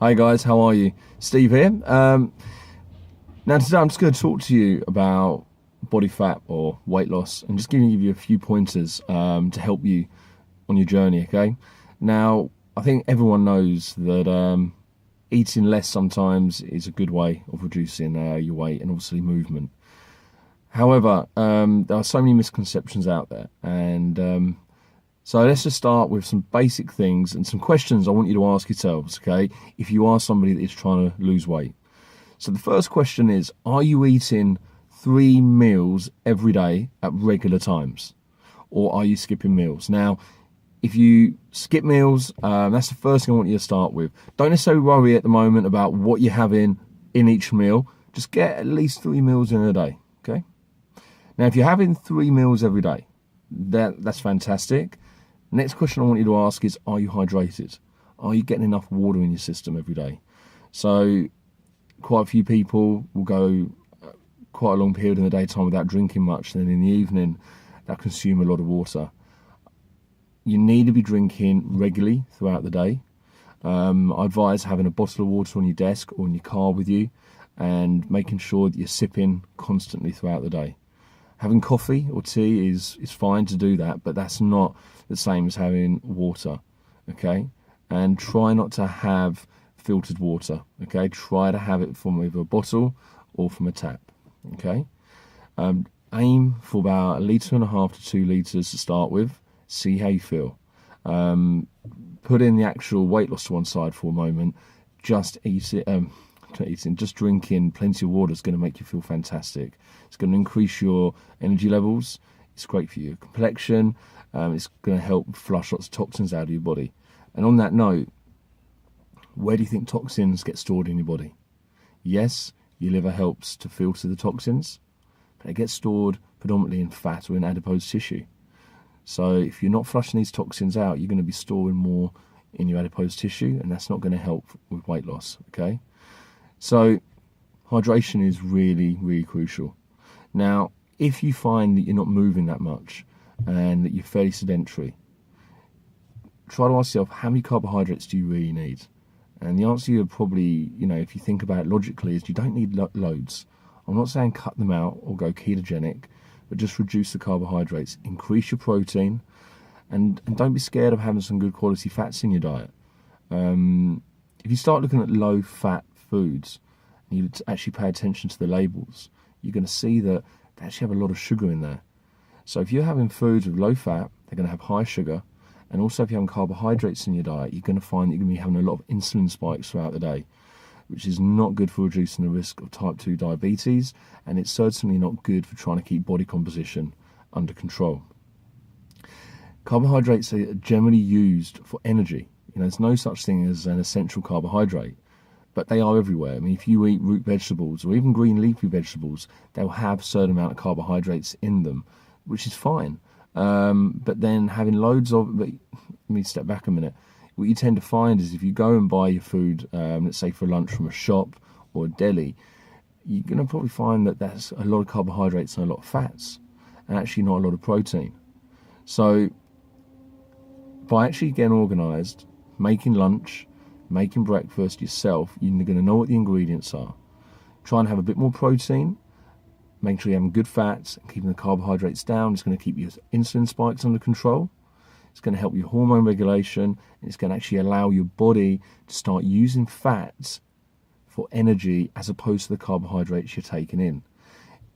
Hi guys, how are you? Steve here. Now today I'm just going to talk to you about body fat or weight loss and just give you a few pointers to help you on your journey, okay? Now, I think everyone knows that eating less sometimes is a good way of reducing your weight and obviously movement. However, there are so many misconceptions out there, and so let's just start with some basic things and some questions I want you to ask yourselves, okay, if you are somebody that is trying to lose weight. So the first question is, are you eating 3 meals every day at regular times? Or are you skipping meals? Now, if you skip meals, that's the first thing I want you to start with. Don't necessarily worry at the moment about what you're having in each meal. Just get at least 3 meals in a day, okay? Now, if you're having 3 meals every day, that's fantastic. Next question I want you to ask is, are you hydrated? Are you getting enough water in your system every day? So quite a few people will go quite a long period in the daytime without drinking much, and then in the evening they'll consume a lot of water. You need to be drinking regularly throughout the day. I advise having a bottle of water on your desk or in your car with you and making sure that you're sipping constantly throughout the day. Having coffee or tea is fine to do that, but that's not the same as having water, okay? And try not to have filtered water, okay? Try to have it from either a bottle or from a tap, okay? Aim for about 1.5 litres to 2 litres to start with. See how you feel. Put in the actual weight loss to one side for a moment. Just just drinking plenty of water is going to make you feel fantastic. It's going to increase your energy levels. It's great for your complexion. It's going to help flush lots of toxins out of your body. And on that note, where do you think toxins get stored in your body? Yes, your liver helps to filter the toxins, but it gets stored predominantly in fat or in adipose tissue. So if you're not flushing these toxins out, you're going to be storing more in your adipose tissue, and that's not going to help with weight loss, okay? So hydration is really, really crucial. Now, if you find that you're not moving that much and that you're fairly sedentary, try to ask yourself, how many carbohydrates do you really need? And the answer you're probably, if you think about it logically, is you don't need loads. I'm not saying cut them out or go ketogenic, but just reduce the carbohydrates, increase your protein, and don't be scared of having some good quality fats in your diet. If you start looking at low-fat foods, and you actually pay attention to the labels, you're going to see that they actually have a lot of sugar in there. So if you're having foods with low fat, they're going to have high sugar, and also if you're having carbohydrates in your diet, you're going to find that you're going to be having a lot of insulin spikes throughout the day, which is not good for reducing the risk of type 2 diabetes, and it's certainly not good for trying to keep body composition under control. Carbohydrates are generally used for energy. There's no such thing as an essential carbohydrate, but they are everywhere. I mean, if you eat root vegetables or even green leafy vegetables, they'll have a certain amount of carbohydrates in them, which is fine. But then having loads of, let me step back a minute. What you tend to find is if you go and buy your food, let's say for lunch from a shop or a deli, you're going to probably find that there's a lot of carbohydrates and a lot of fats, and actually not a lot of protein. So by actually getting organised, making lunch, making breakfast yourself, you're going to know what the ingredients are. Try and have a bit more protein, make sure you're having good fats, and keeping the carbohydrates down. It's going to keep your insulin spikes under control. It's going to help your hormone regulation, and it's going to actually allow your body to start using fats for energy as opposed to the carbohydrates you're taking in.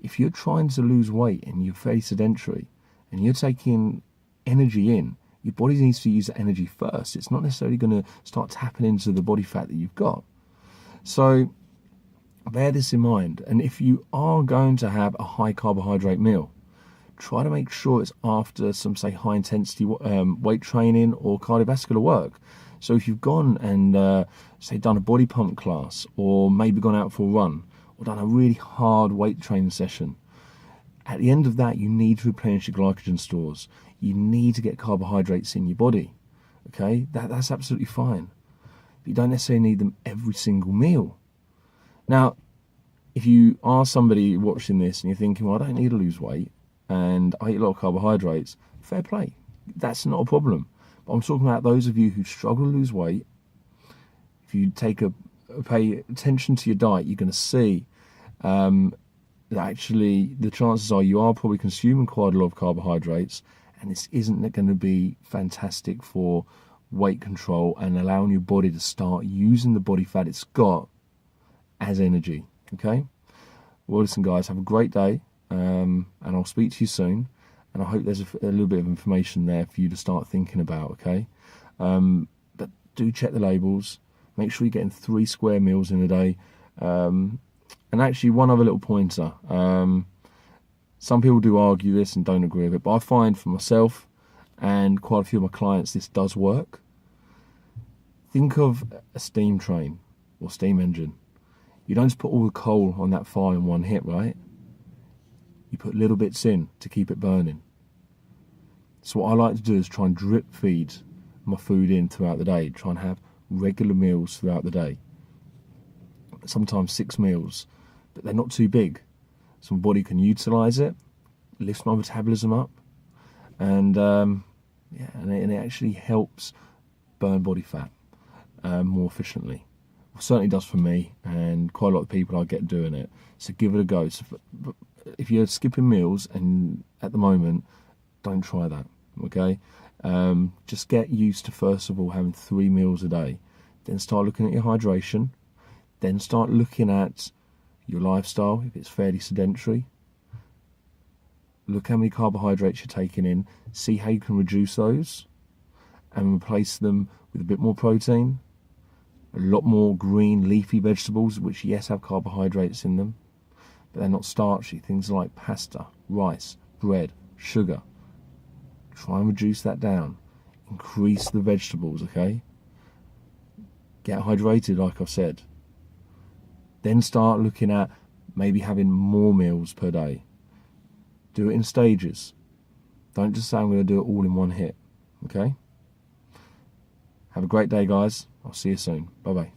If you're trying to lose weight and you're fairly sedentary and you're taking energy in, your body needs to use the energy first. It's not necessarily going to start tapping into the body fat that you've got. So bear this in mind. And if you are going to have a high carbohydrate meal, try to make sure it's after some, say, high intensity weight training or cardiovascular work. So if you've gone and, say, done a body pump class, or maybe gone out for a run, or done a really hard weight training session, at the end of that, you need to replenish your glycogen stores. You need to get carbohydrates in your body, okay? That's absolutely fine. But you don't necessarily need them every single meal. Now, if you are somebody watching this and you're thinking, well, I don't need to lose weight, and I eat a lot of carbohydrates, fair play. That's not a problem. But I'm talking about those of you who struggle to lose weight. If if you pay attention to your diet, you're going to see that actually the chances are you are probably consuming quite a lot of carbohydrates, and this isn't going to be fantastic for weight control and allowing your body to start using the body fat it's got as energy. Okay, well, listen guys, have a great day, and I'll speak to you soon, and I hope there's a little bit of information there for you to start thinking about. Okay, but do check the labels, make sure you're getting 3 square meals in a day, and actually one other little pointer. Some people do argue this and don't agree with it, but I find for myself and quite a few of my clients this does work. Think of a steam train or steam engine. You don't just put all the coal on that fire in one hit, right? You put little bits in to keep it burning. So what I like to do is try and drip feed my food in throughout the day, try and have regular meals throughout the day. Sometimes 6 meals, but they're not too big. So my body can utilise it, lifts my metabolism up, and it actually helps burn body fat more efficiently. It certainly does for me, and quite a lot of people I get doing it. So give it a go. So if you're skipping meals, and at the moment, don't try that. Okay, just get used to first of all having 3 meals a day. Then start looking at your hydration. Then start looking at your lifestyle, if it's fairly sedentary. Look how many carbohydrates you're taking in, see how you can reduce those and replace them with a bit more protein, a lot more green leafy vegetables, which yes have carbohydrates in them, but they're not starchy. Things like pasta, rice, bread, sugar. Try and reduce that down. Increase the vegetables, okay? Get hydrated, like I've said. Then start looking at maybe having more meals per day. Do it in stages. Don't just say I'm going to do it all in one hit. Okay? Have a great day, guys. I'll see you soon. Bye-bye.